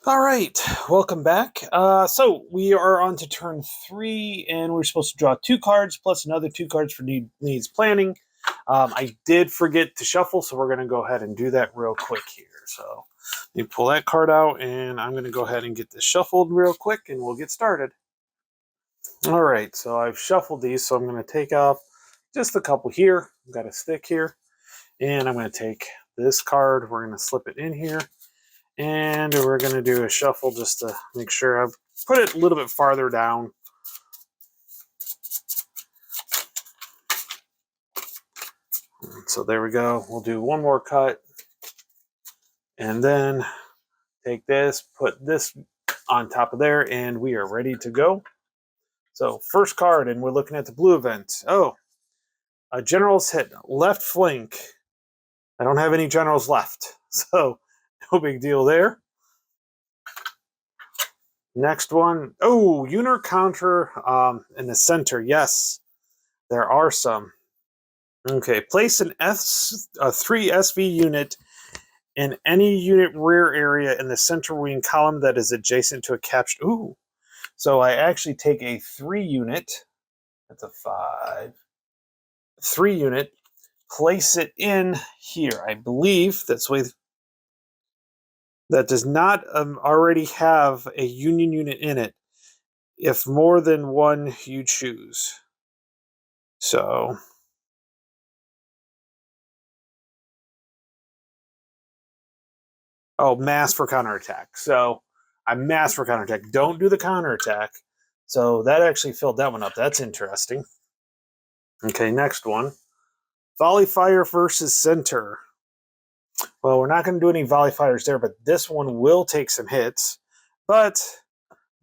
All right, welcome back. So we are on to turn 3, and we're supposed to draw 2 cards plus another 2 cards for needs planning. I did forget to shuffle, so we're going to go ahead and do that real quick here. So let me pull that card out, and I'm going to go ahead and get this shuffled real quick, and we'll get started. All right, so I've shuffled these, so I'm going to take off just a couple here. I've got a stick here, and I'm going to take this card. We're going to slip it in here. And we're going to do a shuffle just to make sure I've put it a little bit farther down. So there we go. We'll do one more cut. And then take this, put this on top of there, and we are ready to go. So first card, and we're looking at the blue event. Oh, generals hit left flank. I don't have any generals left, so no big deal there. Next one. Oh, unit counter in the center. Yes, there are some. Okay, place a 3 SV unit in any unit rear area in the center wing column that is adjacent to a captured. Ooh, so I actually take a 3 unit. That's a 5. 3 unit. Place it in here. I believe that's way that does not already have a Union unit in it. If more than one, you choose. So. Oh, mass for counterattack. So I'm mass for counterattack. Don't do the counterattack. So that actually filled that one up. That's interesting. Okay, next one. Volley fire versus center. Well, we're not going to do any volley fires there, but this one will take some hits. But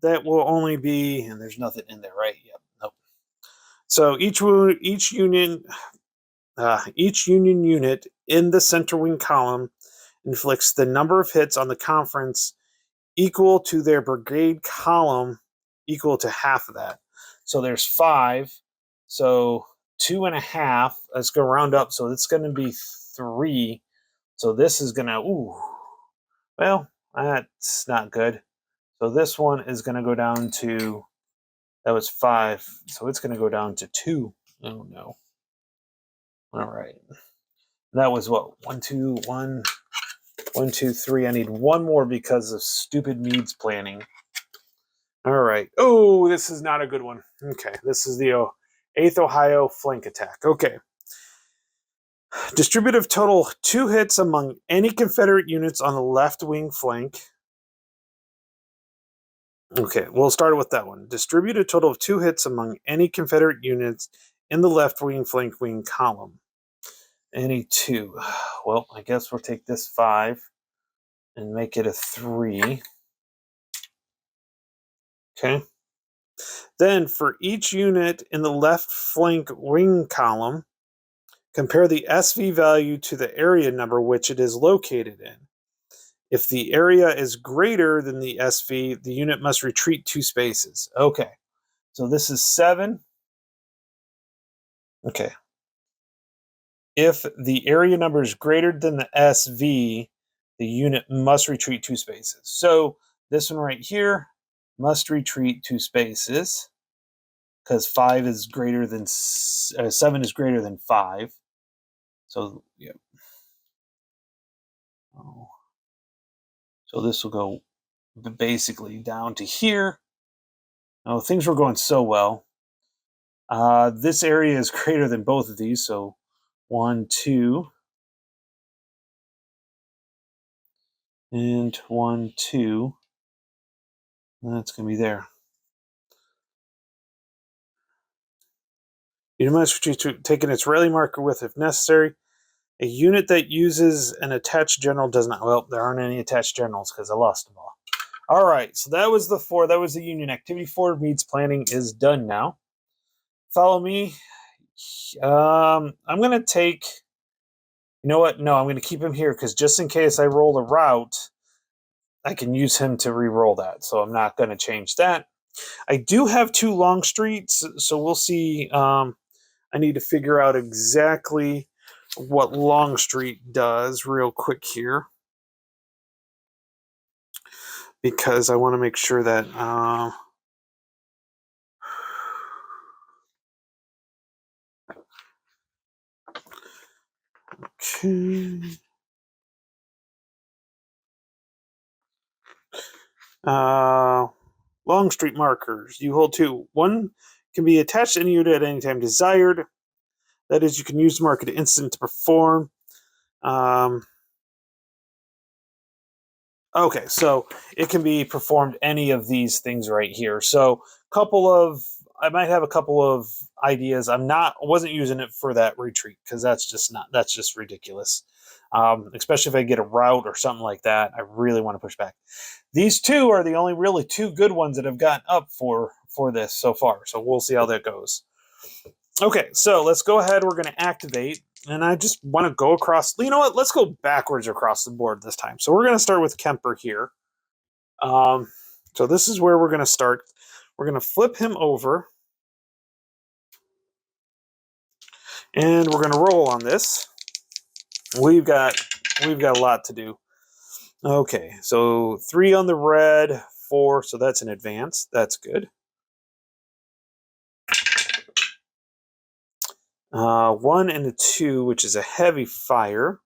that will only be, and there's nothing in there, right? Yep. Nope. So each union unit in the center wing column inflicts the number of hits on the conference equal to their brigade column equal to half of that. So there's 5. So 2.5. Let's go round up. So it's going to be 3. So this is going to, well, that's not good. So this one is going to go down to, that was 5. So it's going to go down to 2. Oh, no. All right. That was what? 1, 2, 1, 1, 2, 3. I need one more because of stupid needs planning. All right. Oh, this is not a good one. Okay. This is the 8th Ohio flank attack. Okay. Distributive total 2 hits among any Confederate units on the left wing flank. Okay, we'll start with that one. Distribute a total of 2 hits among any Confederate units in the left wing flank wing column. Any 2. Well, I guess we'll take this 5 and make it a 3. Okay. Then for each unit in the left flank wing column, compare the SV value to the area number which it is located in. If the area is greater than the SV, the unit must retreat 2 spaces. Okay, so this is 7. Okay. If the area number is greater than the SV, the unit must retreat 2 spaces. So this one right here must retreat 2 spaces because 5 is greater than 7 is greater than 5. So yeah. Oh. So this will go basically down to here. Oh, things were going so well. This area is greater than both of these, so 1, 2, and 1, 2. That's going to be there. You must retreat, taking its rally marker with if necessary. A unit that uses an attached general does not. Well, there aren't any attached generals because I lost them all. All right, so that was the 4. That was the Union. Activity 4 needs planning is done now. Follow me. I'm going to take. You know what? No, I'm going to keep him here because just in case I roll a route, I can use him to re-roll that. So I'm not going to change that. I do have 2 Longstreets, so we'll see. I need to figure out exactly what Longstreet does real quick here. because I want to make sure that okay. Longstreet markers. You hold two. One can be attached to any unit at any time desired. That is, you can use the mark at instant to perform. Okay, so it can be performed any of these things right here. So, I might have a couple of ideas. Wasn't using it for that retreat because that's just ridiculous. Especially if I get a route or something like that, I really want to push back. These two are the only really two good ones that have gotten up for this so far. So we'll see how that goes. Okay, so let's go ahead. We're going to activate, and I just want to go across. You know what? Let's go backwards across the board this time. So we're going to start with Kemper here. So this is where we're going to start. We're going to flip him over, and we're going to roll on this. We've got a lot to do. Okay, so 3 on the red, 4, so that's an advance. That's good. 1 and a 2, which is a heavy fire.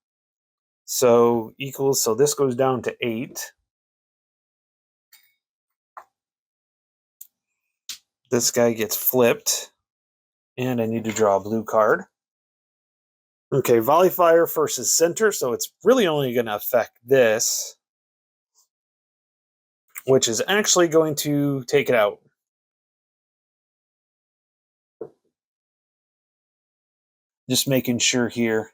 So equals, so this goes down to 8. This guy gets flipped. And I need to draw a blue card. Okay, volley fire versus center, so it's really only going to affect this, which is actually going to take it out. Just making sure here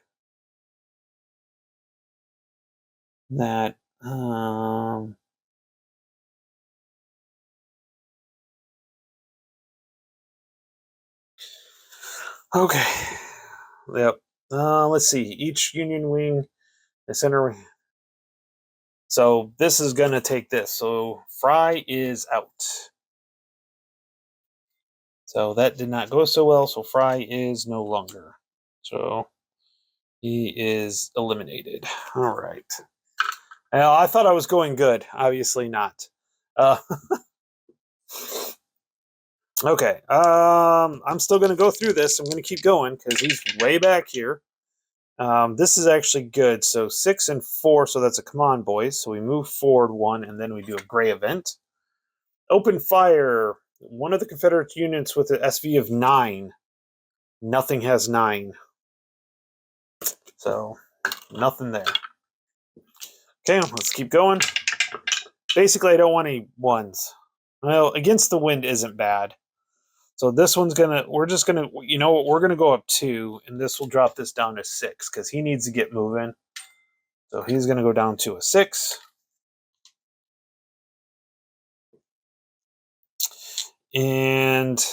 that okay. Yep. Let's see. Each Union wing, the center wing. So this is going to take this. So Fry is out. So that did not go so well. So Fry is no longer. So he is eliminated. All right. Well, I thought I was going good. Obviously not. Okay. I'm still going to go through this. I'm going to keep going because he's way back here. This is actually good. So 6 and 4. So that's a come on, boys. So we move forward 1, and then we do a gray event. Open fire. One of the Confederate units with an SV of 9. Nothing has 9. So nothing there. Okay, let's keep going. Basically, I don't want any 1s. Well, against the wind isn't bad. So this one's we're gonna go up 2, and this will drop this down to 6 because he needs to get moving. So he's gonna go down to a 6. And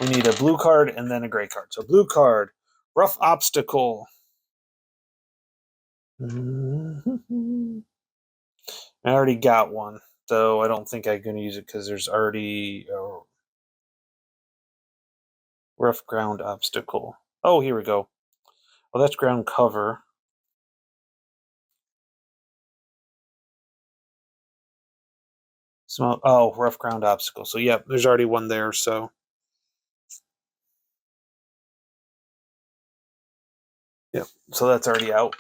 we need a blue card and then a gray card. So blue card, rough obstacle. I already got one, so I don't think I'm gonna use it because there's already a rough ground obstacle. Oh, here we go. Well, that's ground cover. Small. Oh, rough ground obstacle. So yeah, there's already one there. So yeah, so that's already out.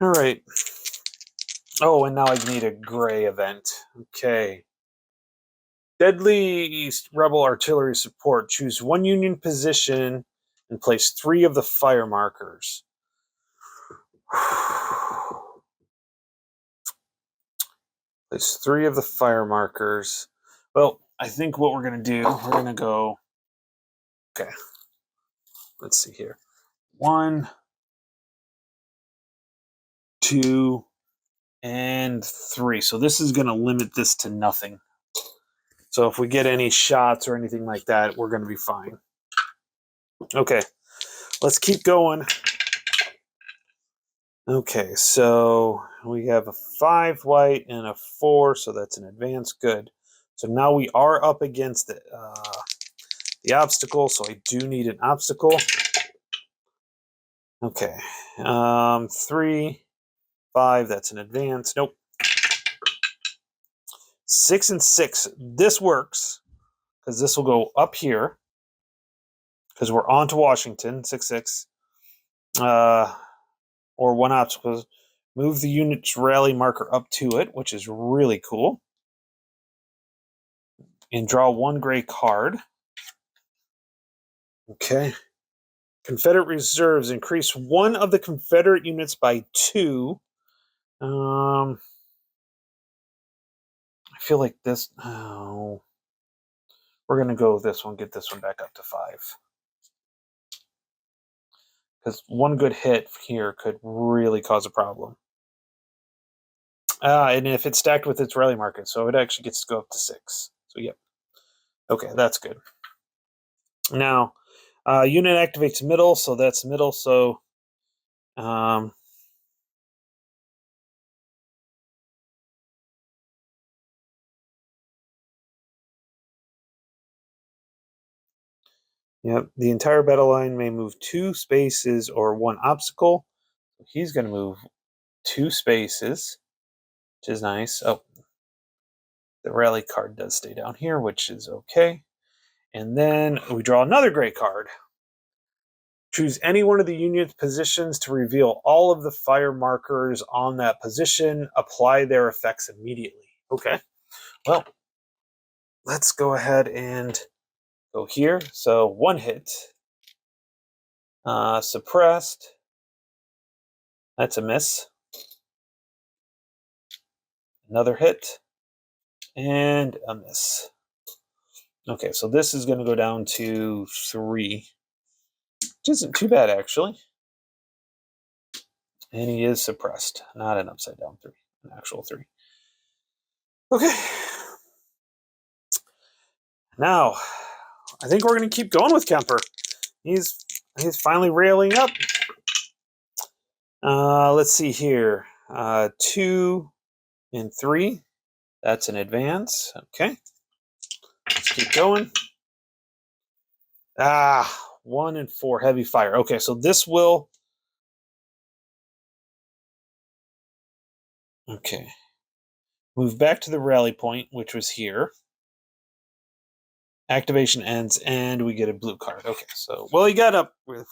All right. Oh, and now I need a gray event. Okay. Deadly rebel artillery support. Choose one Union position and place 3 of the fire markers. Place 3 of the fire markers. Well, I think what we're going to do, we're going to go. Okay. Let's see here. 1, 2, and 3. So this is going to limit this to nothing. So if we get any shots or anything like that, we're going to be fine. Okay. Let's keep going. Okay, so we have a 5 white and a 4, so that's an advance. Good. So now we are up against the obstacle, so I do need an obstacle. Okay. 3, 5, that's an advance. Nope. 6 and 6. This works because this will go up here because we're on to Washington. 6-6. Or one obstacle. Move the unit's rally marker up to it, which is really cool. And draw one gray card. Okay. Confederate reserves increase one of the Confederate units by 2. I feel like this. Oh, we're gonna go with this one. Get this one back up to 5. Because one good hit here could really cause a problem. And if it's stacked with its rally marker, so it actually gets to go up to 6. So, yep. Okay, that's good. Now, unit activates middle, so that's middle. So, yep, the entire battle line may move 2 spaces or 1 obstacle. He's going to move 2 spaces, which is nice. Oh, the rally card does stay down here, which is okay. And then we draw another gray card. Choose any one of the unit's positions to reveal all of the fire markers on that position. Apply their effects immediately. Okay. Well, let's go ahead and go here. So 1 hit. Suppressed. That's a miss. Another hit. And a miss. Okay, so this is going to go down to 3. Which isn't too bad, actually. And he is suppressed. Not an upside down 3. An actual 3. Okay. Now, I think we're going to keep going with Kemper. He's finally railing up. Let's see here. 2 and 3. That's an advance. Okay. Let's keep going. 1 and 4. Heavy fire. Okay, so this will... Okay. Move back to the rally point, which was here. Activation ends, and we get a blue card. Okay, so... Well, he got up with...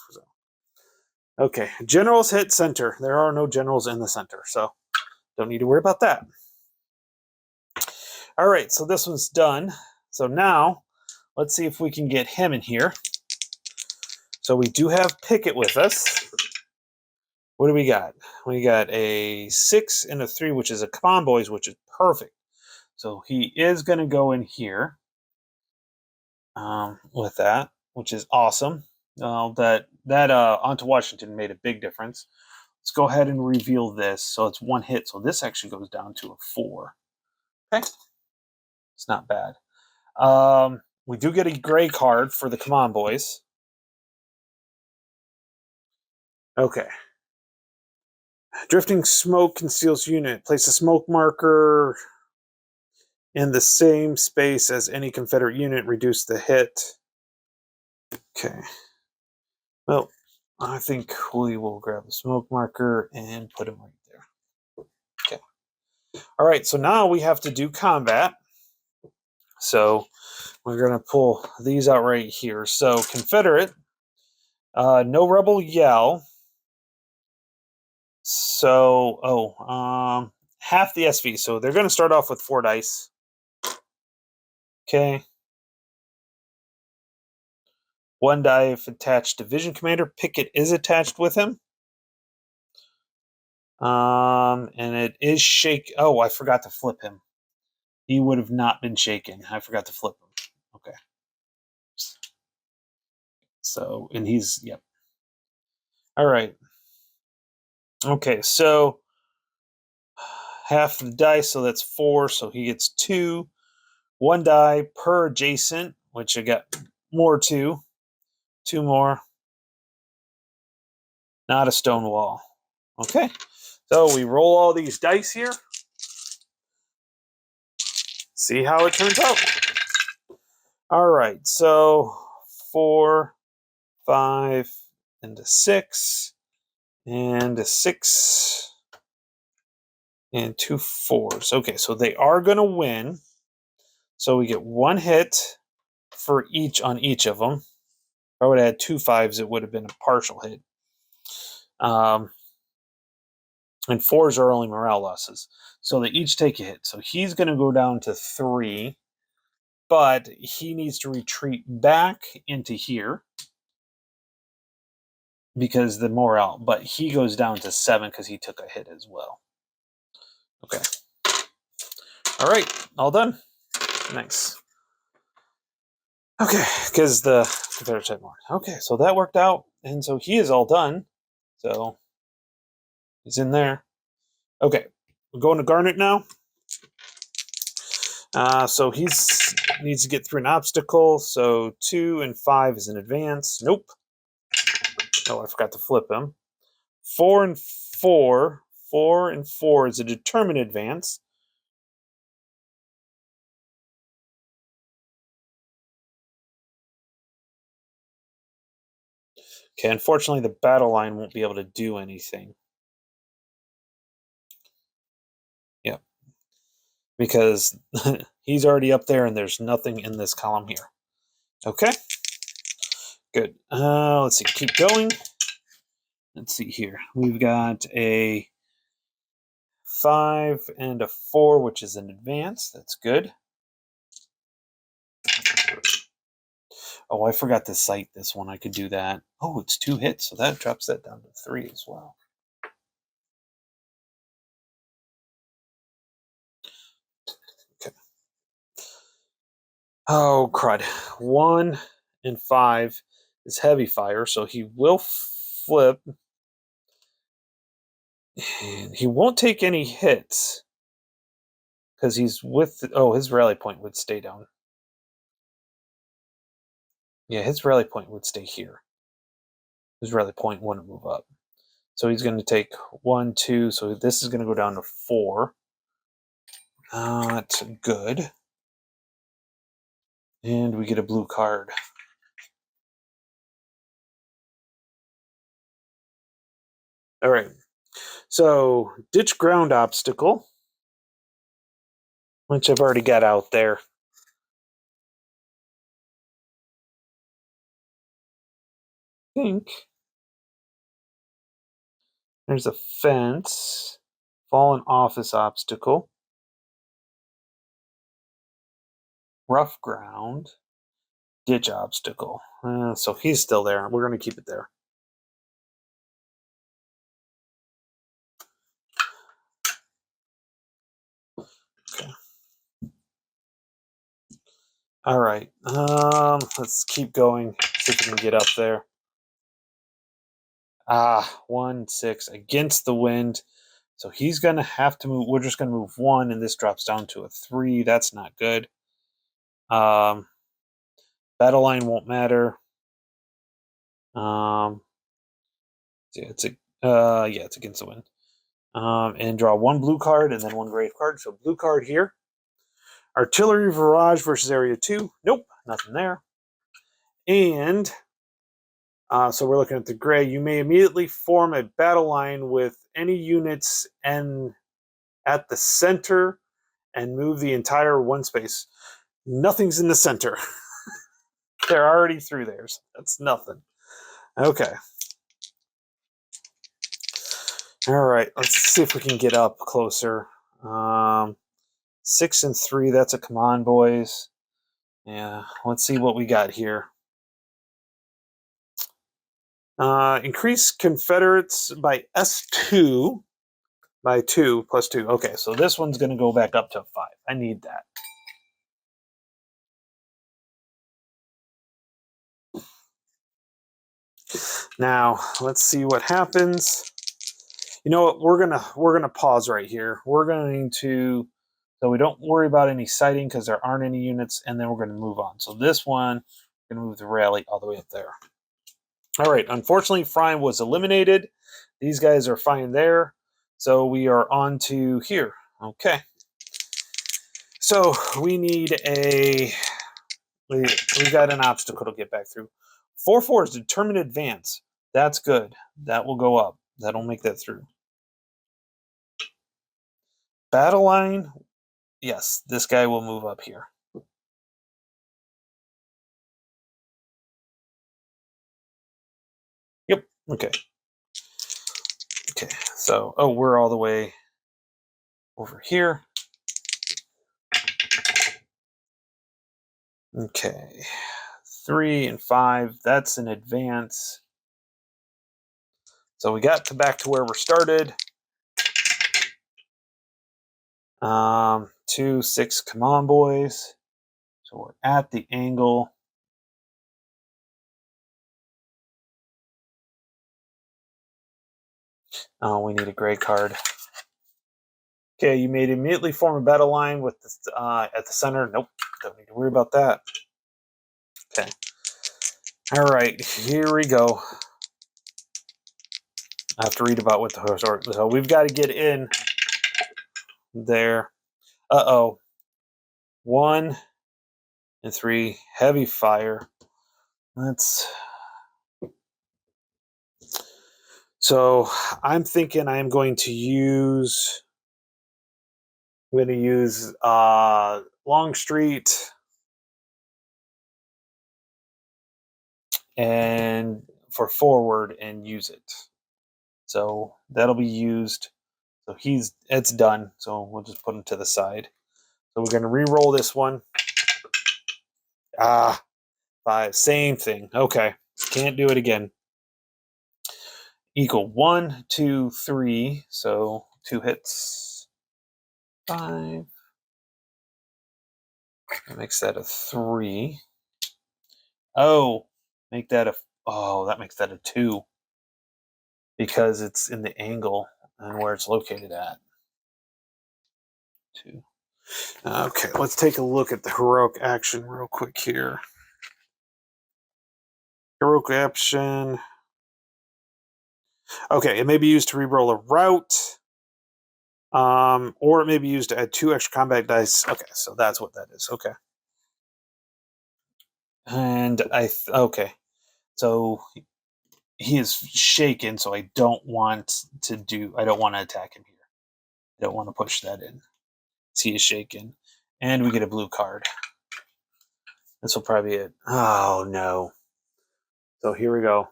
Okay, generals hit center. There are no generals in the center, so don't need to worry about that. All right, so this one's done. So now, let's see if we can get him in here. So we do have Pickett with us. What do we got? We got a 6 and a 3, which is a Come On Boys, which is perfect. So he is going to go in here with that, which is awesome. That onto Washington made a big difference. Let's go ahead and reveal this. So it's 1 hit. So this actually goes down to a 4. Okay. It's not bad. We do get a gray card for the Come On Boys. Okay. Drifting smoke conceals unit. Place a smoke marker in the same space as any Confederate unit. Reduce the hit. Okay. Well, I think we will grab the smoke marker and put him right there. Okay. All right, so now we have to do combat. So we're going to pull these out right here. So Confederate, no rebel yell. So, half the SV. So they're going to start off with 4 dice. Okay. 1 die if attached division commander. Pickett is attached with him. And it is shake. Oh, I forgot to flip him. He would have not been shaken. I forgot to flip him. Okay. So, and he's, yep. All right. Okay, so half the dice, so that's 4. So he gets 2. 1 die per adjacent, which I got more 2. 2 more. Not a stone wall. Okay. So we roll all these dice here. See how it turns out. All right. So 4, 5, and a 6, and a 6, and 2 4s. Okay, so they are going to win. So we get 1 hit for each on each of them. If I would have had 2 5s, it would have been a partial hit. And 4s are only morale losses. So they each take a hit. So he's going to go down to 3, but he needs to retreat back into here because the morale, but he goes down to 7 because he took a hit as well. Okay. All right, all done. Nice. Okay, because the Confederates had more. Okay, so that worked out, and so he is all done. So he's in there. Okay, we're going to Garnet now. So he's needs to get through an obstacle. So 2 and 5 is an advance. Nope. Oh, I forgot to flip him. 4 and 4. 4 and 4 is a determined advance. Okay, unfortunately, the battle line won't be able to do anything. Yep. Because he's already up there and there's nothing in this column here. Okay. Good. Let's see. Keep going. Let's see here. We've got a 5 and a 4, which is an advance. That's good. Oh, I forgot to cite this one. I could do that. Oh, it's 2 hits, so that drops that down to 3 as well. Okay. Oh, crud. 1 and 5 is heavy fire, so he will flip. And he won't take any hits because he's with. Oh, his rally point would stay down. Yeah, his rally point would stay here. His rally point wouldn't move up. So he's going to take 1, 2. So this is going to go down to 4. Not good. And we get a blue card. All right. So ditch ground obstacle, which I've already got out there. I think there's a fence, fallen office obstacle, rough ground, ditch obstacle. So he's still there. We're going to keep it there. Okay. All right. Let's keep going. See if we can get up there. 1, 6 against the wind. So he's going to have to move. We're just going to move 1, and this drops down to a 3. That's not good. Battle line won't matter. Yeah, it's against the wind. And draw 1 blue card and then 1 grave card. So blue card here. Artillery barrage versus area 2. Nope, nothing there. And so we're looking at the gray. You may immediately form a battle line with any units and at the center and move the entire 1 space. Nothing's in the center. They're already through theirs. That's nothing. Okay. All right. Let's see if we can get up closer. 6 and 3. That's a come on, boys. Yeah. Let's see what we got here. Increase Confederates by S2 by 2 plus 2. Okay, so this one's going to go back up to 5. I need that. Now, let's see what happens. You know what? We're gonna pause right here. We're going to, so we don't worry about any sighting because there aren't any units, and then we're going to move on. So this one, we're going to move the rally all the way up there. All right. Unfortunately, Frying was eliminated. These guys are fine there. So we are on to here. Okay. So we need we got an obstacle to get back through. 4-4 is determined advance. That's good. That will go up. That'll make that through. Battle line. Yes, this guy will move up here. Okay. Okay, so, oh, we're all the way over here. Okay, 3 and 5, that's an advance. So we got back to where we started. 2, 6, come on, boys. So we're at the angle. Oh, we need a gray card. Okay, you made immediately form a battle line with the, at the center. Nope, don't need to worry about that. Okay. All right, here we go. I have to read about what the horse are. So we've got to get in there. Uh-oh. 1 and 3, heavy fire. So I'm thinking I'm going to use Longstreet and for forward and use it. So that'll be used. So it's done. So we'll just put him to the side. So we're going to re-roll this one. 5, same thing. Okay, can't do it again. Equal 1, 2, 3. So 2 hits. 5. That makes that a 3. Oh, that makes that a 2 because it's in the angle and where it's located at. 2. Okay, let's take a look at the heroic action real quick here. Heroic action. Okay, it may be used to re-roll a route, or it may be used to add 2 extra combat dice. Okay, so that's what that is. Okay, and okay, so he is shaken, so I don't want to attack him here. I don't want to push that in. He is shaken, and we get a blue card. This will probably be it. Oh no! So here we go.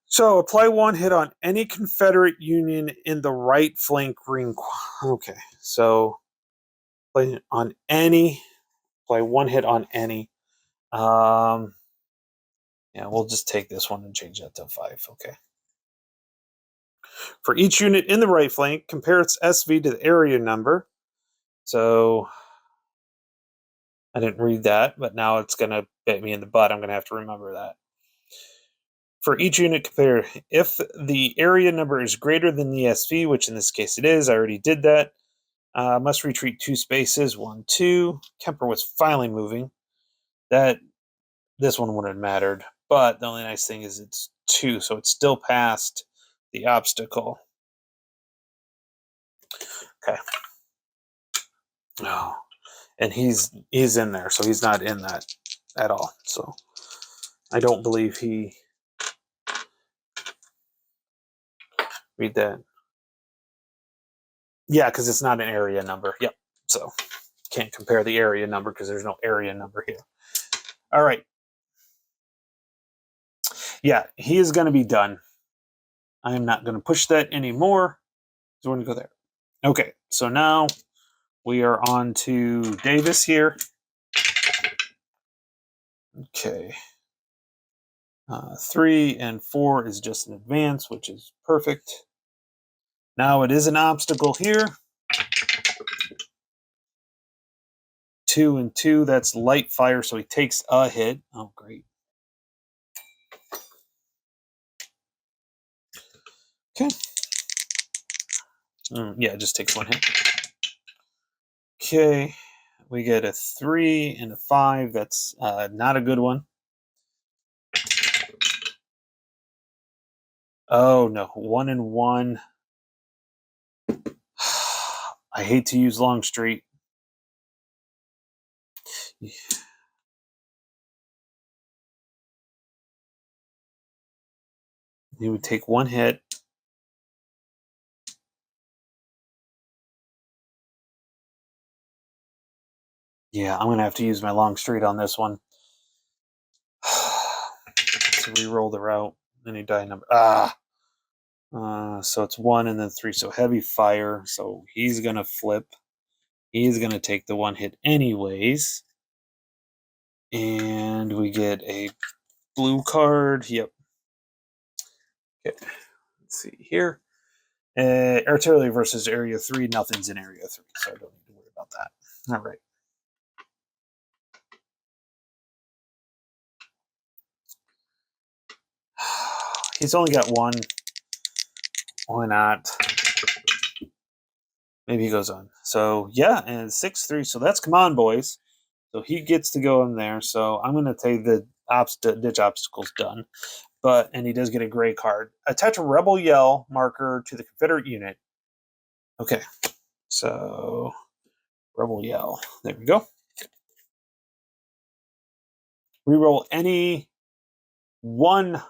So apply 1 hit on any Confederate Union in the right flank ring. Okay, so play 1 hit on any. Yeah, we'll just take this one and change that to 5. Okay. For each unit in the right flank, compare its SV to the area number. So I didn't read that, but now it's going to bite me in the butt. I'm going to have to remember that. For each unit, compare if the area number is greater than the SV, which in this case it is. I already did that. Must retreat 2 spaces. 1, 2. Kemper was finally moving. This one wouldn't have mattered. But the only nice thing is it's 2, so it's still past the obstacle. Okay. Oh, and he's in there, so he's not in that at all. So I don't believe he read that. Yeah, because it's not an area number. Yep. So can't compare the area number because there's no area number here. All right. Yeah, he is going to be done. I am not going to push that anymore. So we're going to go there. Okay, so now we are on to Davis here. Okay. 3 and 4 is just an advance, which is perfect. Now it is an obstacle here. 2 and 2, that's light fire, so he takes a hit. Oh, great. Okay. Yeah, it just takes 1 hit. Okay. We get a 3 and a 5. That's not a good one. Oh, no. 1 and 1. I hate to use Longstreet. He would take 1 hit. Yeah, I'm going to have to use my Longstreet on this one. To re-roll the route. any die number. So it's 1 and then 3. So heavy fire. So he's going to flip. He's going to take the 1 hit anyways. And we get a blue card. Yep. Okay. Let's see here. Artillery versus Area 3. Nothing's in Area 3, so I don't need to worry about that. All right. He's only got 1. Why not? Maybe he goes on. So, yeah, and 6-3. So that's come on, boys. So he gets to go in there. So I'm going to take the ditch obstacles done. And he does get a gray card. Attach a Rebel Yell marker to the Confederate unit. Okay. So, Rebel Yell. There we go. Reroll any one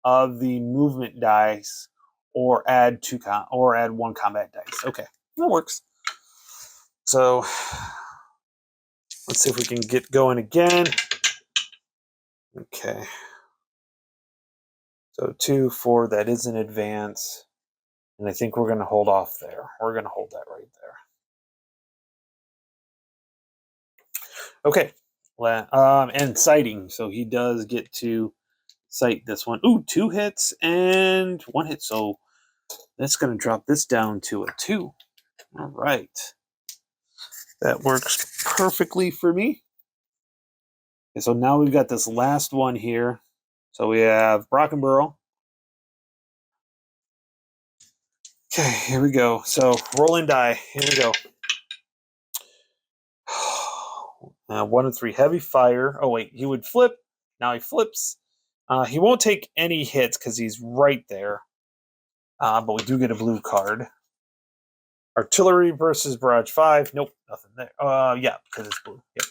of the movement dice, or add 1 combat dice. Okay, that works. So let's see if we can get going again. Okay. So 2, 4. That is an advance, and I think we're going to hold off there. We're going to hold that right there. Okay. And sighting. So he does get to sight this one. Ooh, 2 hits and 1 hit. So that's going to drop this down to a 2. All right. That works perfectly for me. Okay, so now we've got this last one here. So we have Brockenborough. Okay, here we go. So rolling die. Here we go. 1 and 3. Heavy fire. Oh, wait. He would flip. Now he flips. He won't take any hits because he's right there. But we do get a blue card. Artillery versus Barrage 5. Nope, nothing there. Yeah, because it's blue. Yep.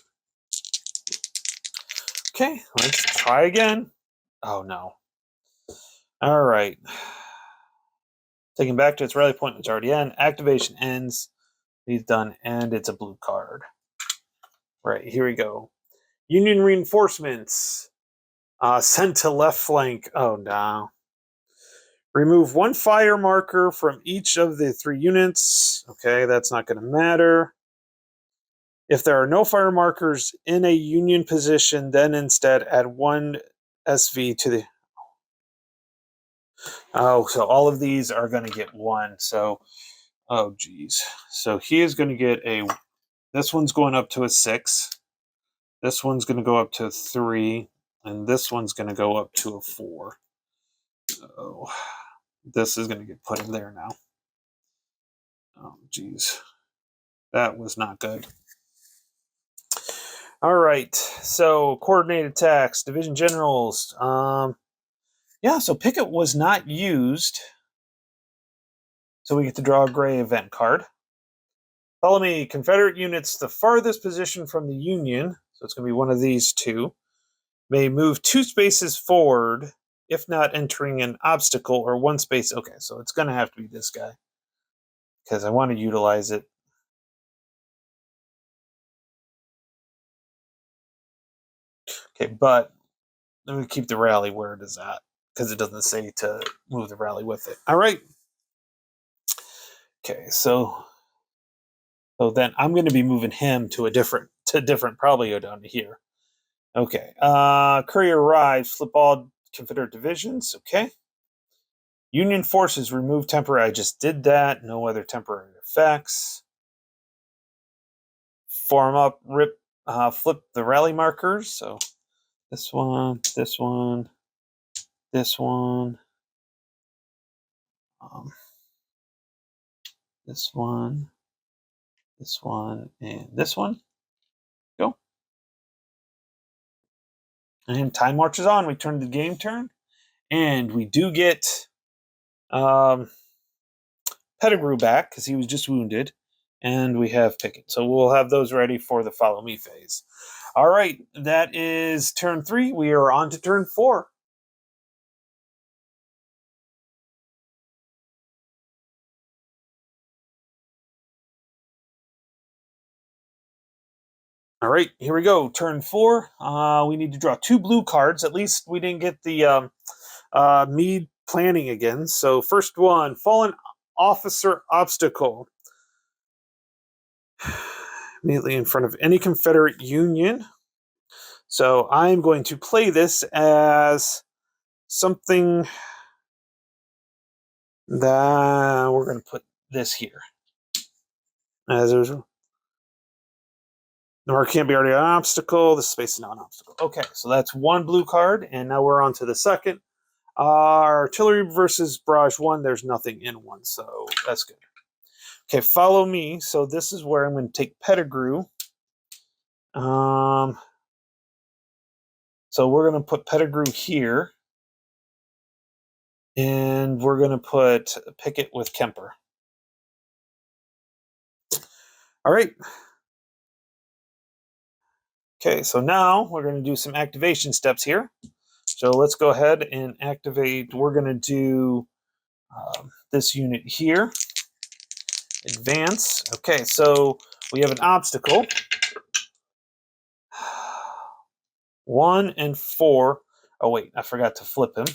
Okay, let's try again. Oh, no. All right. Taking back to its rally point, it's already in. Activation ends. He's done, and it's a blue card. Right, here we go. Union reinforcements. Sent to left flank. Oh, no. Remove 1 fire marker from each of the 3 units. Okay, that's not going to matter. If there are no fire markers in a Union position, then instead add 1 SV to the... Oh, so all of these are going to get 1. So, oh, geez. So he is going to get a... This one's going up to a 6. This one's going to go up to a 3. And this one's going to go up to a 4. So this is going to get put in there now. Oh, geez. That was not good. All right. So coordinated attacks, division generals. Yeah, so Pickett was not used. So we get to draw a gray event card. Follow me. Confederate units the farthest position from the Union, so it's going to be one of these 2, may move 2 spaces forward if not entering an obstacle, or 1 space. Okay, so it's going to have to be this guy because I want to utilize it. Okay, but let me keep the rally where it is at because it doesn't say to move the rally with it. All right. Okay, so then I'm going to be moving him to different probably go down to here. Okay. Courier arrives. Flip all Confederate divisions. Okay. Union forces remove temporary. I just did that. No other temporary effects. Form up. Rip. Flip the rally markers. So this one. This one. This one. This one. This one. And this one. Go. And time marches on. We turn the game turn. And we do get Pettigrew back because he was just wounded. And we have Pickett. So we'll have those ready for the follow me phase. All right. That is turn 3. We are on to turn 4. All right, here we go. Turn 4. We need to draw 2 blue cards. At least we didn't get the me planning again. So first one, fallen officer obstacle. Immediately in front of any Confederate Union. So I'm going to play this as something that we're going to put this here. As usual. The mark can't be already an obstacle. The space is not an obstacle. Okay, so that's one blue card, and now we're on to the second. Artillery versus Barrage 1. There's nothing in one, so that's good. Okay, follow me. So this is where I'm going to take Pettigrew. So we're going to put Pettigrew here. And we're going to put Pickett with Kemper. All right. Okay, so now we're going to do some activation steps here. So let's go ahead and activate. We're going to do this unit here. Advance. Okay, so we have an obstacle. 1 and 4. Oh, wait, I forgot to flip him.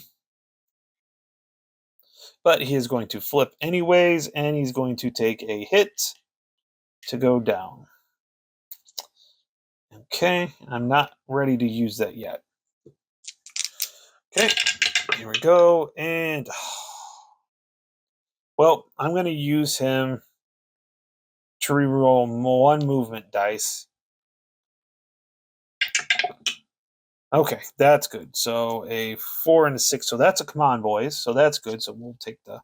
But he is going to flip anyways, and he's going to take a hit to go down. Okay, I'm not ready to use that yet. Okay, here we go, and well, I'm going to use him to reroll 1 movement dice. Okay, that's good. So a 4 and a 6, so that's a come on, boys. So that's good. So we'll take the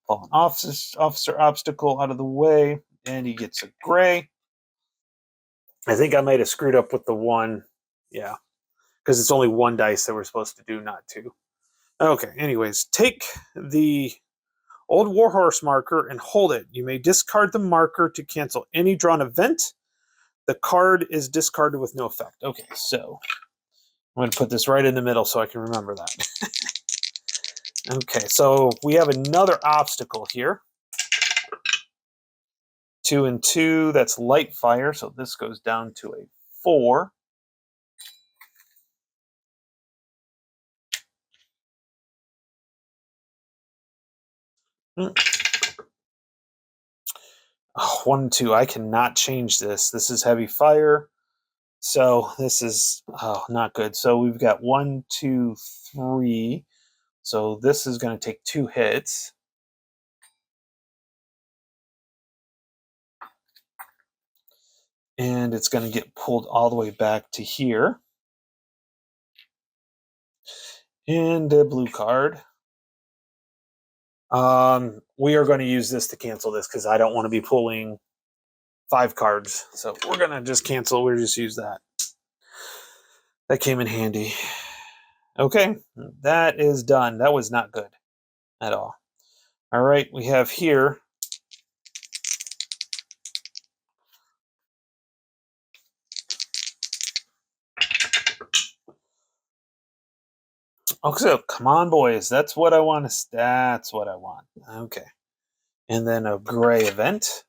fallen officer obstacle out of the way, and he gets a gray. I think I might have screwed up with the 1, yeah, because it's only 1 dice that we're supposed to do, not 2. Okay, anyways, take the Old Warhorse marker and hold it. You may discard the marker to cancel any drawn event. The card is discarded with no effect. Okay, so I'm going to put this right in the middle so I can remember that. Okay, so we have another obstacle here. 2 and 2, that's light fire, so this goes down to a 4. Oh, 1 and 2, I cannot change this. This is heavy fire, so this is not good. So we've got 1, 2, 3. So this is going to take 2 hits. And it's going to get pulled all the way back to here. And a blue card. We are going to use this to cancel this because I don't want to be pulling 5 cards. So we're going to just cancel. We'll just use that. That came in handy. Okay, that is done. That was not good at all. All right, we have here okay, so come on, boys. That's what I want. That's what I want. Okay. And then a gray event.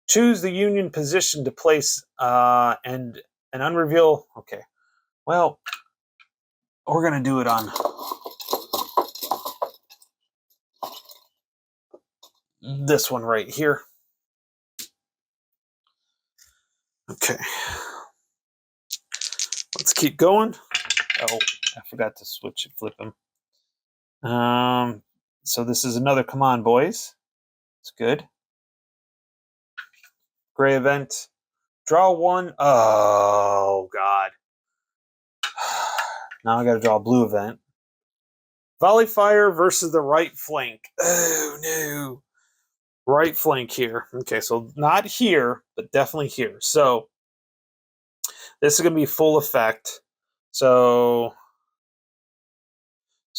Choose the Union position to place and an unreveal. Okay. Well, we're going to do it on this one right here. Okay. Let's keep going. Oh, I forgot to switch and flip him. So this is another come on, boys. It's good. Gray event. Draw 1. Oh, God. Now I got to draw a blue event. Volley fire versus the right flank. Oh, no. Right flank here. Okay, so not here, but definitely here. So this is going to be full effect. So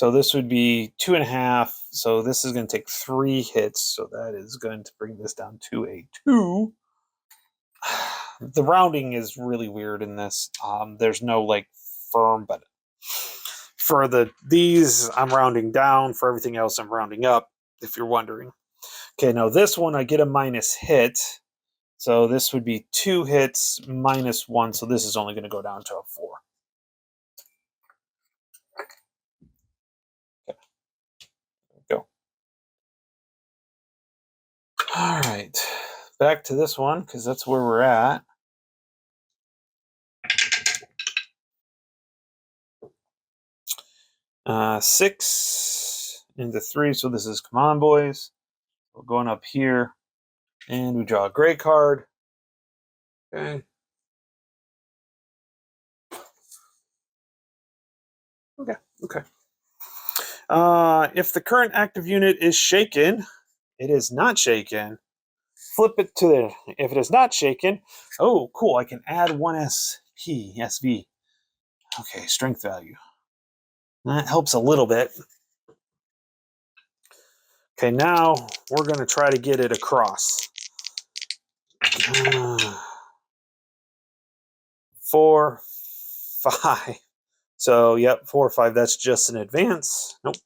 this would be 2.5. So this is going to take 3 hits. So that is going to bring this down to a 2. The rounding is really weird in this. There's no like firm, but for these, I'm rounding down. For everything else, I'm rounding up, if you're wondering. Okay, now this one, I get a minus hit. So this would be 2 hits minus 1. So this is only going to go down to a 4. back to this one because that's where we're at. Six into 3, so this is come on, boys. We're going up here, and we draw a gray card. Okay. Okay. If the current active unit is shaken, it is not shaken. Flip it to the. If it is not shaken, oh, cool! I can add 1 SV. Okay, strength value. That helps a little bit. Okay, now we're going to try to get it across. 4, 5. So, yep, 4 or 5. That's just an advance. Nope.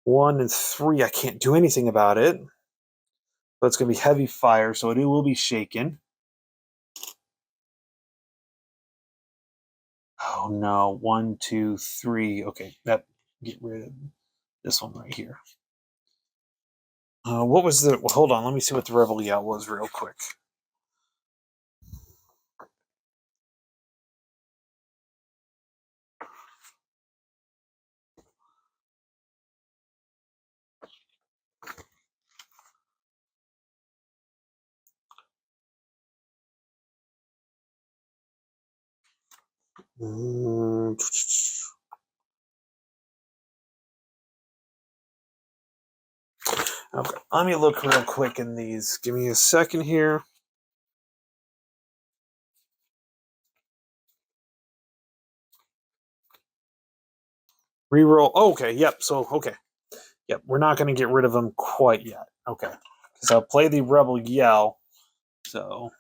1 and 3. I can't do anything about it. But it's going to be heavy fire, so it will be shaken. Oh no! 1, 2, 3. Okay, that get rid of this one right here. What was the? Well, hold on. Let me see what the Rebel Yell was real quick. Okay, let me look real quick in these. Give me a second here. Reroll. Oh, okay, yep. So, okay. Yep, we're not going to get rid of him quite yet. Okay. So I'll play the Rebel Yell. So,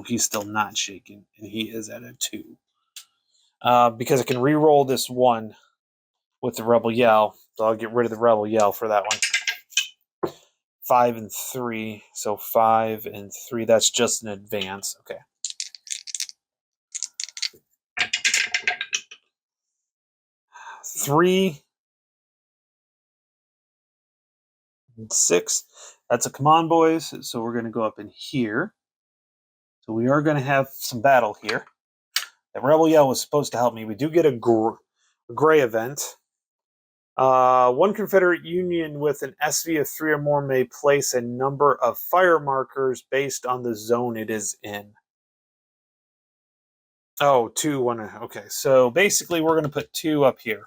he's still not shaken. And he is at a 2. Because I can re-roll this 1 with the Rebel Yell. So I'll get rid of the Rebel Yell for that one. 5 and 3. So 5 and 3. That's just an advance. Okay. 3 and 6. That's a come on, boys. So we're going to go up in here. So we are going to have some battle here. That Rebel Yell was supposed to help me. We do get a gray event. 1 Confederate Union with an SV of 3 or more may place a number of fire markers based on the zone it is in. Oh, 2, 1. Okay, so basically we're going to put 2 up here.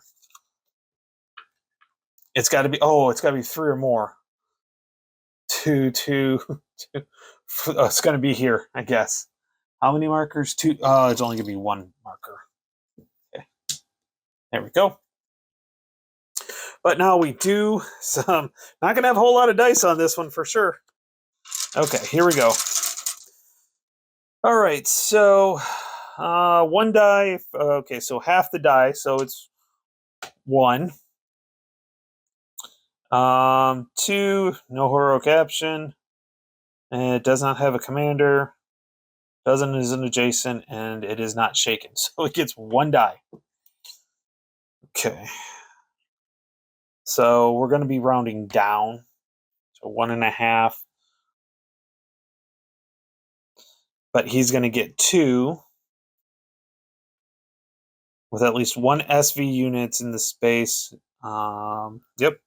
It's got to be. Oh, it's got to be 3 or more. 2, 2, 2. Oh, it's going to be here, I guess. How many markers? 2. Oh, it's only going to be 1 marker. Okay, there we go. But now we do some. Not going to have a whole lot of dice on this one for sure. Okay, here we go. All right, so 1 die. Okay, so half the die, so it's 1. 2, no heroic action. And it does not have a commander. Doesn't is an adjacent, and it is not shaken. So it gets 1 die. Okay. So we're going to be rounding down. So 1.5. But he's going to get 2 with at least 1 SV units in the space. Yep.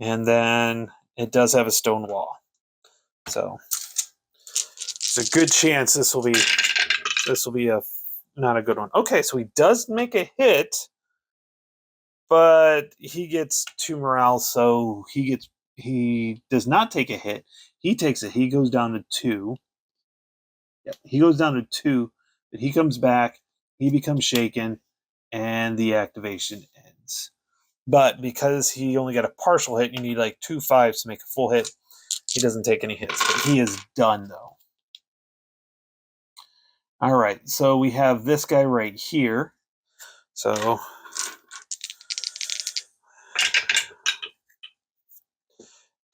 And then it does have a stone wall. So it's a good chance this will be a not a good one. Okay, so he does make a hit, but he gets 2 morale, so he does not take a hit. He takes it. He goes down to 2. Yep, he goes down to 2, but he comes back. He becomes shaken, and the activation ends. But because he only got a partial hit, you need like 2 5s to make a full hit. He doesn't take any hits, but he is done though. All right, so we have this guy right here. So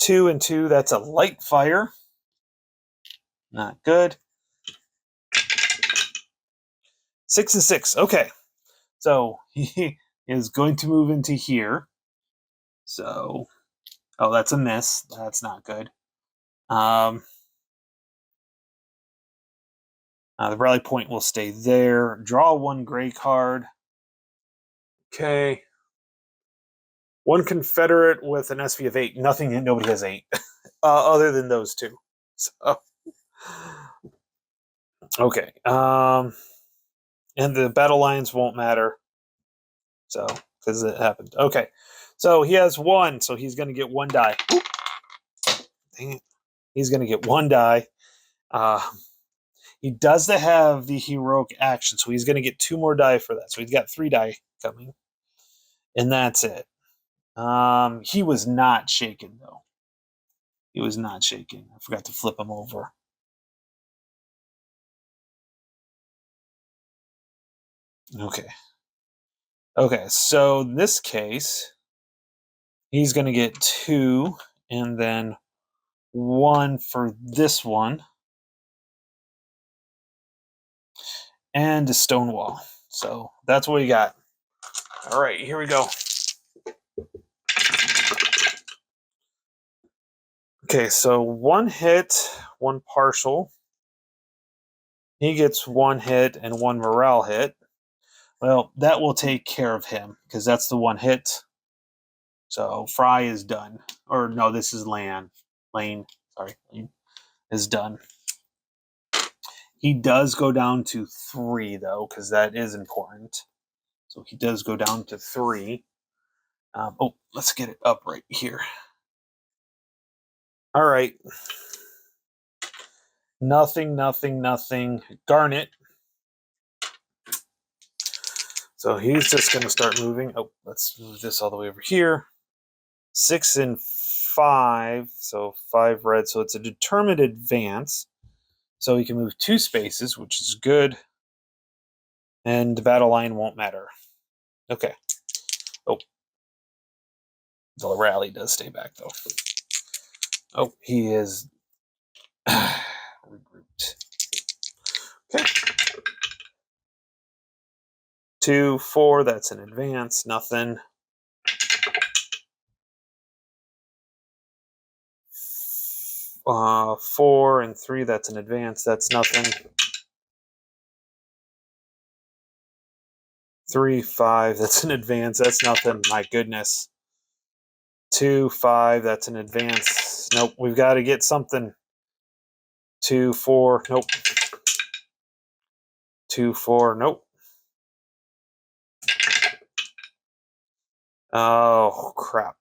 2 and 2, that's a light fire. Not good. 6 and 6. Okay. So he is going to move into here. So Oh, that's a miss. That's not good. The rally point will stay there. Draw one gray card. Okay. One Confederate with an SV of 8. Nobody has 8, other than those two. So, okay. And the battle lines won't matter. So, because it happened. Okay. So he has 1, so he's going to get 1 die. Dang it. He's going to get 1 die. He does have the heroic action, so he's going to get 2 more die for that. So he's got 3 die coming. And that's it. He was not shaken, though. He was not shaken. I forgot to flip him over. Okay. Okay, so in this case, he's going to get 2, and then 1 for this one, and a Stonewall. So that's what we got. All right, here we go. Okay, so 1 hit, 1 partial. He gets 1 hit and 1 morale hit. Well, that will take care of him because that's the 1 hit. So Fry is done. Or no, this is Lane. Lane is done. He does go down to 3 though, because that is important. So he does go down to 3. Let's get it up right here. All right. Nothing. Garnet. So he's just going to start moving. Oh, let's move this all the way over here. 6 and 5. So 5 red. So it's a determined advance. So he can move 2 spaces, which is good. And the battle line won't matter. Okay. Oh. The rally does stay back, though. Oh, he is regrouped. Okay. 2, 4, that's an advance. Nothing. 4 and 3, that's an advance. That's nothing. 3, 5, that's an advance. That's nothing. My goodness. 2, 5, that's an advance. Nope, we've got to get something. 2, 4, nope. 2, 4, nope. Oh, crap.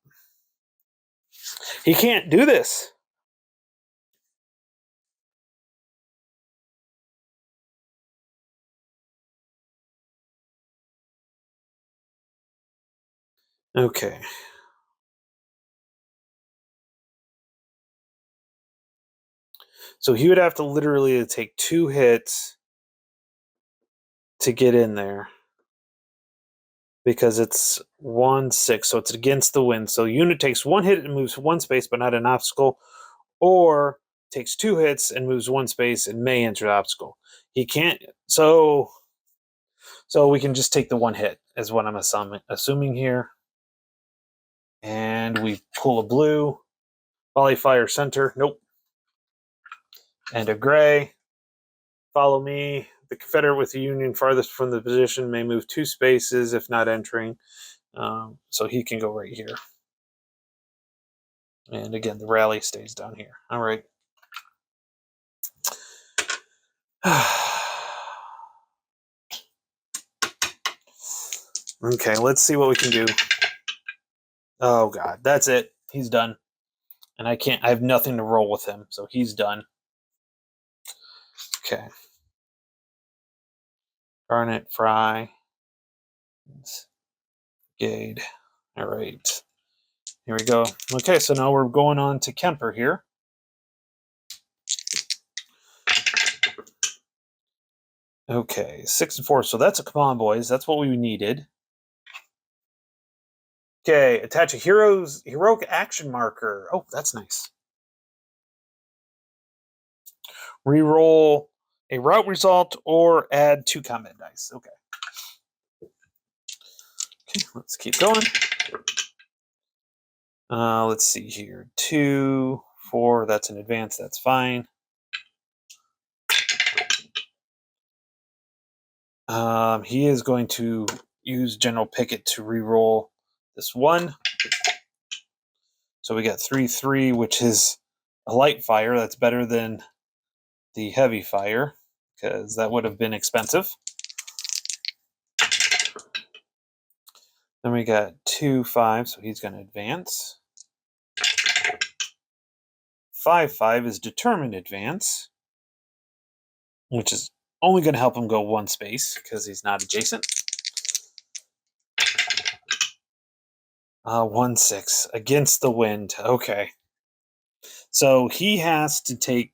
He can't do this. Okay. So he would have to literally take 2 hits to get in there. Because it's 1, 6, so it's against the wind. So unit takes 1 hit and moves 1 space, but not an obstacle, or takes 2 hits and moves 1 space and may enter the obstacle. He can't. So we can just take the 1 hit, is what I'm assuming here. And we pull a blue. Volley fire center. Nope. And a gray. Follow me. The Confederate with the Union farthest from the position may move 2 spaces if not entering. So he can go right here. And again, the rally stays down here. All right. Okay, let's see what we can do. Oh god, that's it. He's done. And I have nothing to roll with him, so he's done. Okay. Garnet, Fry, Gade. All right. Here we go. Okay, so now we're going on to Kemper here. Okay, 6 and 4. So that's a come on, boys. That's what we needed. Okay, attach a heroic action marker. Oh, that's nice. Reroll a route result or add 2 combat dice. Okay. Okay, let's keep going. Let's see here. 2, 4. That's an advance. That's fine. He is going to use General Pickett to re-roll this 1. So we got 3-3, which is a light fire. That's better than the heavy fire, because that would have been expensive. Then we got 2-5, so he's going to advance. 5-5 is determined advance, which is only going to help him go 1 space because he's not adjacent. 1-6 against the wind. Okay, so he has to take.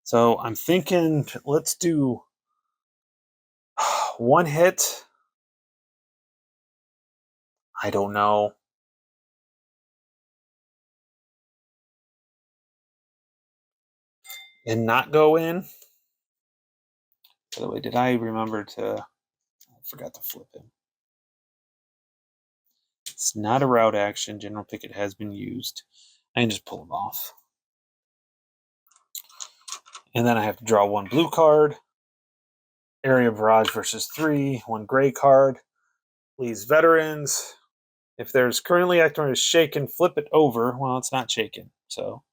So I'm thinking, let's do 1 hit. I don't know. And not go in. By the way, did I remember to? I forgot to flip him. It's not a route action. General Pickett has been used. I can just pull him off. And then I have to draw 1 blue card. Area barrage versus 3. 1 gray card. Please, veterans. If there's currently acting as shaken, flip it over. Well, it's not shaken, so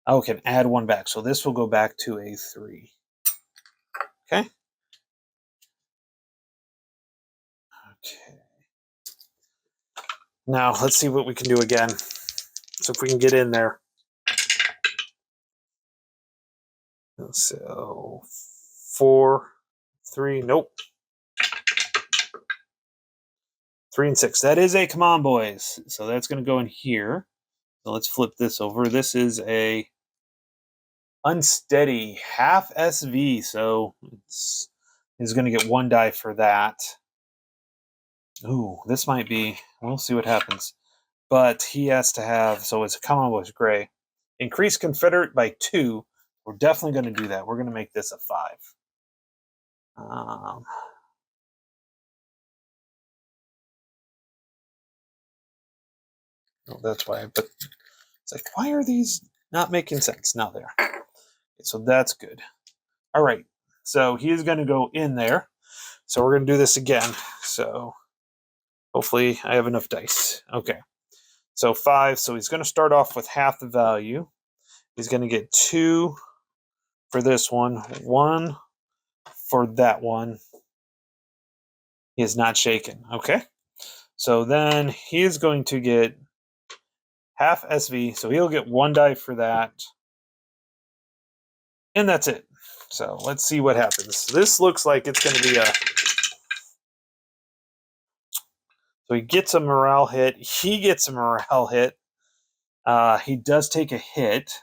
I can add 1 back. So this will go back to a 3. Okay. Okay. Now let's see what we can do again. So if we can get in there. So 4, 3. Nope. 3 and 6. That is a come on, boys. So that's going to go in here. So let's flip this over. This is a unsteady half SV. So he's going to get 1 die for that. Ooh, this might be. We'll see what happens. But he has to have. So it's a come on, boys, gray. Increase Confederate by 2. We're definitely going to do that. We're going to make this a 5. Oh, that's why I put. It's like, why are these not making sense? Now there. Okay, so that's good. All right. So he is going to go in there. So we're going to do this again. So hopefully I have enough dice. Okay. So 5. So he's going to start off with half the value. He's going to get 2 for this one, 1 for that one. He is not shaken. Okay. So then he is going to get half SV. So he'll get 1 die for that. And that's it. So let's see what happens. This looks like it's going to be a... So he gets a morale hit. He gets a morale hit. He does take a hit.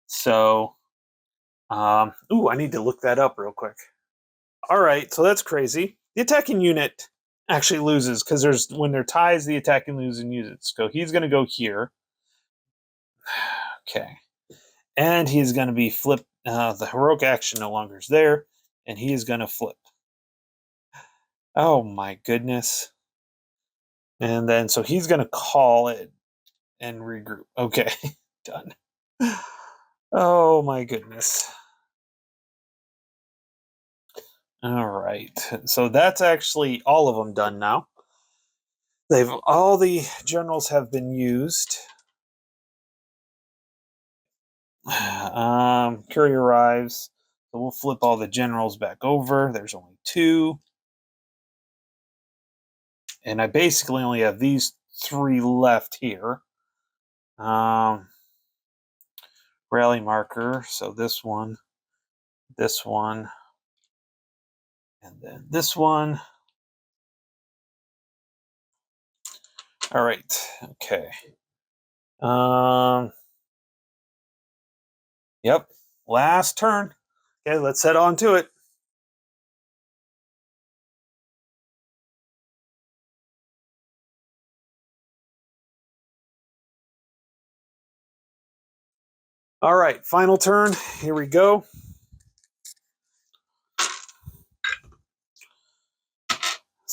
So, ooh, I need to look that up real quick. All right, so that's crazy. The attacking unit actually loses because there's when there ties, the attacking losing units. So he's going to go here. Okay, and he's going to be flipped. The heroic action no longer is there, and he is going to flip. Oh my goodness! And then so he's going to call it and regroup. Okay, done. Oh my goodness. All right. So that's actually all of them done now. All the generals have been used. Courier arrives. So we'll flip all the generals back over. There's only 2. And I basically only have these 3 left here. Rally marker. So this one, and then this one. All right. Okay. Yep. Last turn. Okay, let's head on to it. All right, final turn. Here we go.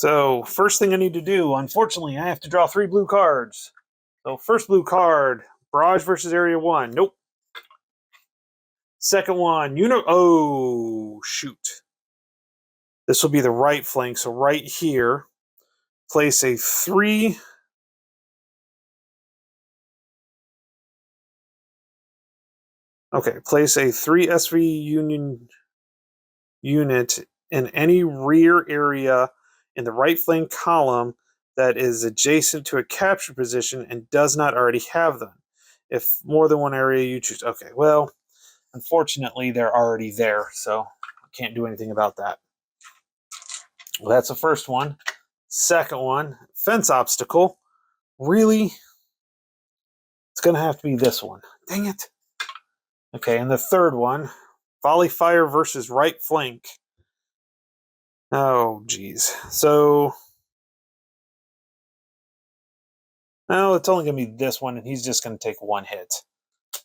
So first thing I need to do, unfortunately, I have to draw 3 blue cards. So first blue card, Barrage versus Area 1. Nope. Second one, oh, shoot. This will be the right flank. So right here, place a 3. Okay, place a 3 SV Union unit in any rear area in the right flank column that is adjacent to a capture position and does not already have them. If more than one area you choose. Okay, well, unfortunately, they're already there, so I can't do anything about that. Well, that's the first one. Second one, fence obstacle. Really? It's going to have to be this one. Dang it. Okay, and the third one, volley fire versus right flank. Oh, geez. So, no, it's only going to be this one, and he's just going to take 1 hit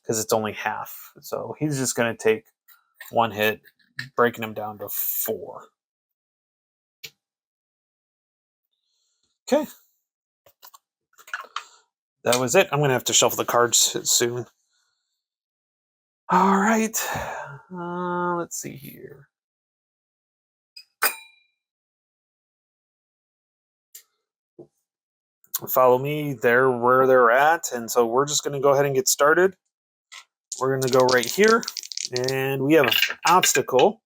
because it's only half. So he's just going to take 1 hit, breaking him down to 4. Okay. That was it. I'm going to have to shuffle the cards soon. All right. Let's see here. Follow me there where they're at. And so we're just going to go ahead and get started. We're going to go right here. And we have an obstacle.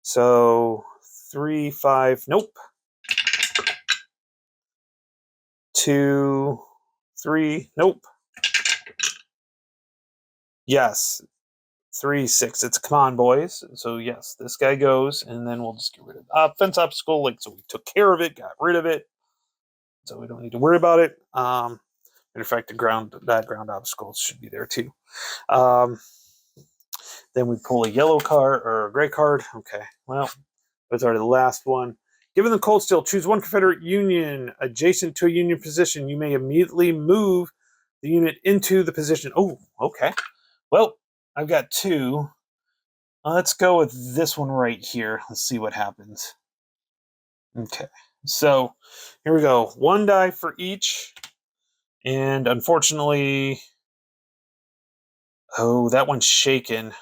So 3, 5, nope. 2, 3, nope. Yes. 3, 6. It's come on, boys. So yes, this guy goes, and then we'll just get rid of fence obstacle. Like, so we took care of it, got rid of it. So we don't need to worry about it. Matter of fact, that ground obstacle should be there too. Then we pull a yellow card or a gray card. Okay, well, that's already the last one. Given the cold steel, choose one Confederate Union adjacent to a Union position. You may immediately move the unit into the position. Oh, okay. Well, I've got 2. Let's go with this one right here. Let's see what happens. Okay, so here we go. 1 die for each. And unfortunately, oh, that one's shaken.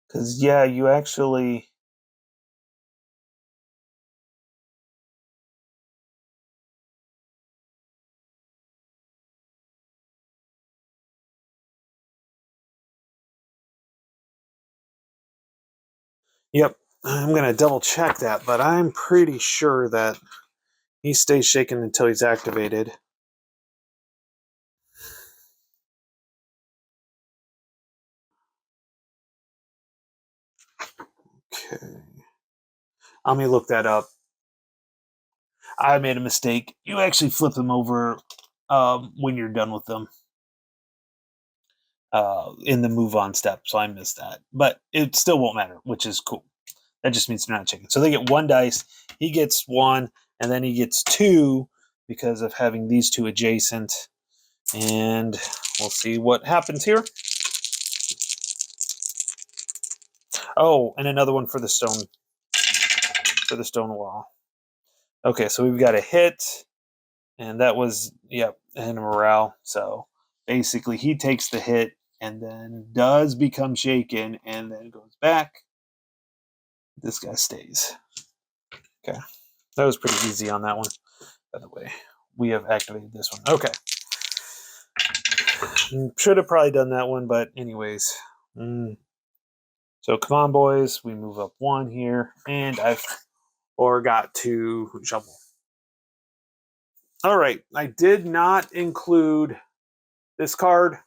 Because, yeah, you actually... Yep, I'm going to double check that, but I'm pretty sure that he stays shaken until he's activated. Okay. Let me look that up. I made a mistake. You actually flip them over when you're done with them in the move on step, so I missed that. But it still won't matter, which is cool. That just means they're not checking. So they get 1 dice, he gets 1, and then he gets 2 because of having these 2 adjacent. And we'll see what happens here. Oh, and another one for the stone wall. Okay, so we've got a hit, and that was, yep, and a morale. So basically he takes the hit and then does become shaken and then goes back. This guy stays. Okay, that was pretty easy on that one. By the way, we have activated this one. Okay. Should have probably done that one, but anyways. So come on, boys. We move up 1 here, and I've forgot to shuffle. All right, I did not include this card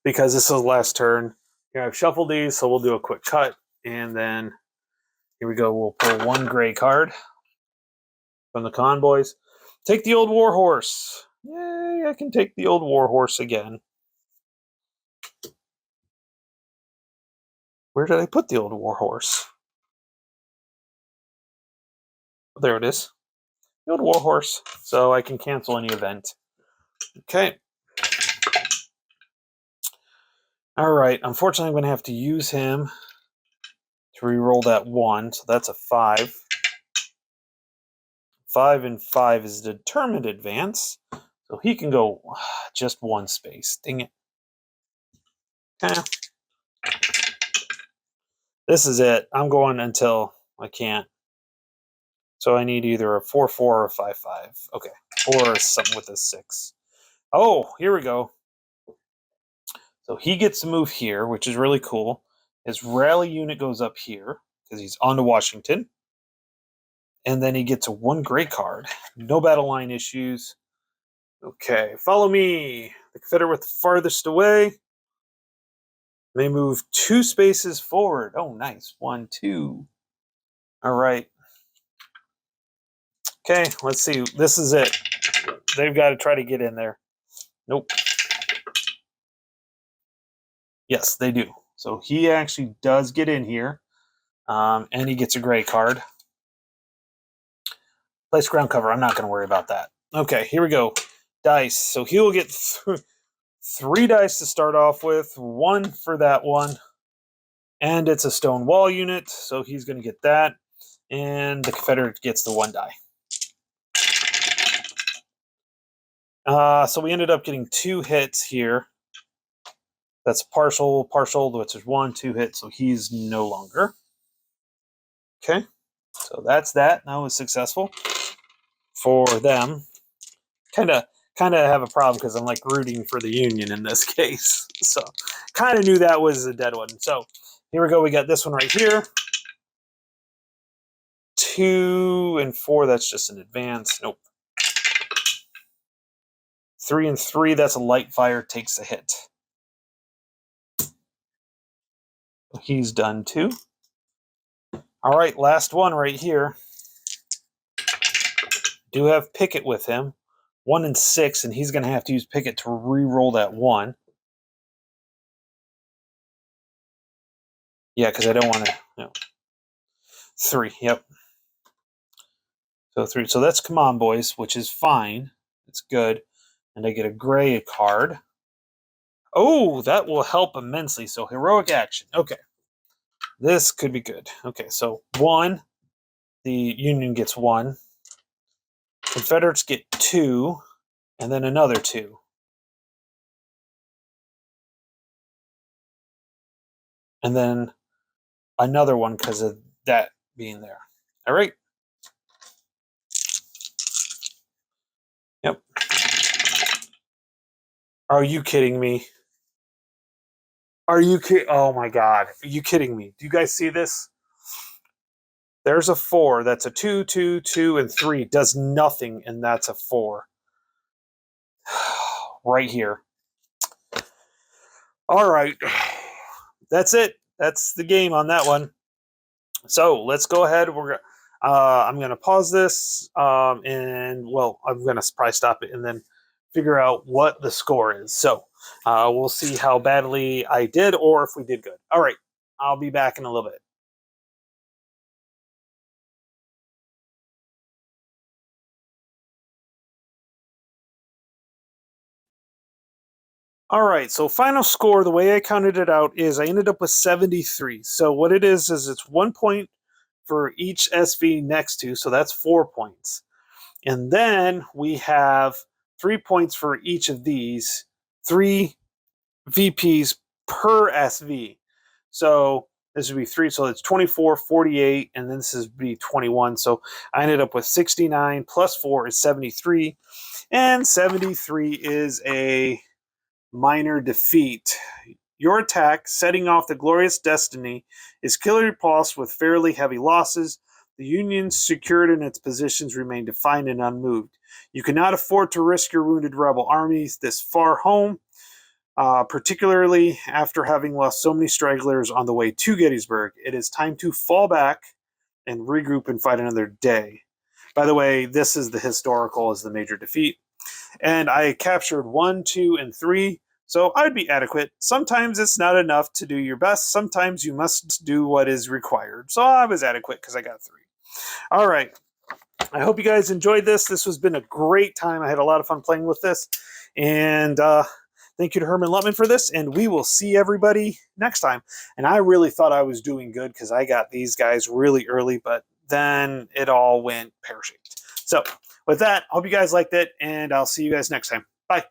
because this is the last turn. Here, I've shuffled these, so we'll do a quick cut, and then here we go. We'll pull 1 gray card from the convoys. Take the old warhorse. Yay, I can take the old warhorse again. Where did I put the old warhorse? There it is. The old warhorse. So I can cancel any event. Okay. All right, unfortunately, I'm going to have to use him to re-roll that 1, so that's a 5. 5 and 5 is determined advance, so he can go just 1 space. Dang it. Eh. This is it. I'm going until I can't. So I need either a 4-4 or a 5-5. Okay, or something with a 6. Oh, here we go. So he gets to move here, which is really cool. His rally unit goes up here because he's on to Washington. And then he gets a 1 gray card. No battle line issues. Okay, follow me. The Confederate with the farthest away may move 2 spaces forward. Oh, nice. 1, 2. All right. Okay, let's see. This is it. They've got to try to get in there. Nope. Yes, they do. So he actually does get in here, and he gets a gray card. Place ground cover. I'm not going to worry about that. Okay, here we go. Dice. So he will get 3 dice to start off with. 1 for that one. And it's a stone wall unit, so he's going to get that. And the Confederate gets the 1 die. So we ended up getting 2 hits here. That's partial, which is 1, 2 hits, so he's no longer. Okay, so that's that. That was successful for them. Kind of have a problem because I'm like rooting for the Union in this case. So kind of knew that was a dead one. So here we go. We got this one right here. 2 and 4, that's just an advance. Nope. 3 and 3, that's a light fire, takes a hit. He's done too. All right, last one right here. Do have Pickett with him. 1 and 6, and he's going to have to use Pickett to re-roll that 1. Yeah, because I don't want to. No. 3, yep. So 3. So that's come on, boys, which is fine. It's good. And I get a gray card. Oh, that will help immensely. So heroic action. Okay. This could be good. Okay, so 1. The Union gets 1. Confederates get 2. And then another 2. And then another 1 because of that being there. All right. Yep. Are you kidding me? Are you kidding? Oh my God. Are you kidding me? Do you guys see this? There's a 4. That's a 2, 2, 2, and 3. Does nothing, and that's a 4. Right here. All right. That's it. That's the game on that one. So let's go ahead. I'm going to pause this, and well, I'm going to probably stop it and then figure out what the score is. So we'll see how badly I did or if we did good. All right. I'll be back in a little bit. All right, so final score, the way I counted it out is I ended up with 73. So what it is it's 1 point for each SV next to, so that's 4 points. And then we have 3 points for each of these, 3 VPs per SV. So this would be 3, so it's 24, 48, and then this would be 21. So I ended up with 69 plus 4 is 73. And 73 is a minor defeat. Your attack, setting off the glorious destiny, is killer repulsed with fairly heavy losses. The Union, secured in its positions, remain defiant and unmoved. You cannot afford to risk your wounded rebel armies this far home, particularly after having lost so many stragglers on the way to Gettysburg. It is time to fall back and regroup and fight another day. By the way, this is the historical as the major defeat. And I captured 1, 2, and 3, so I'd be adequate. Sometimes it's not enough to do your best. Sometimes you must do what is required. So I was adequate because I got 3. All right. I hope you guys enjoyed this. This has been a great time. I had a lot of fun playing with this. And Thank you to Herman Lutman for this, and we will see everybody next time. And I really thought I was doing good because I got these guys really early, but then it all went pear-shaped. So with that, I hope you guys liked it, and I'll see you guys next time. Bye.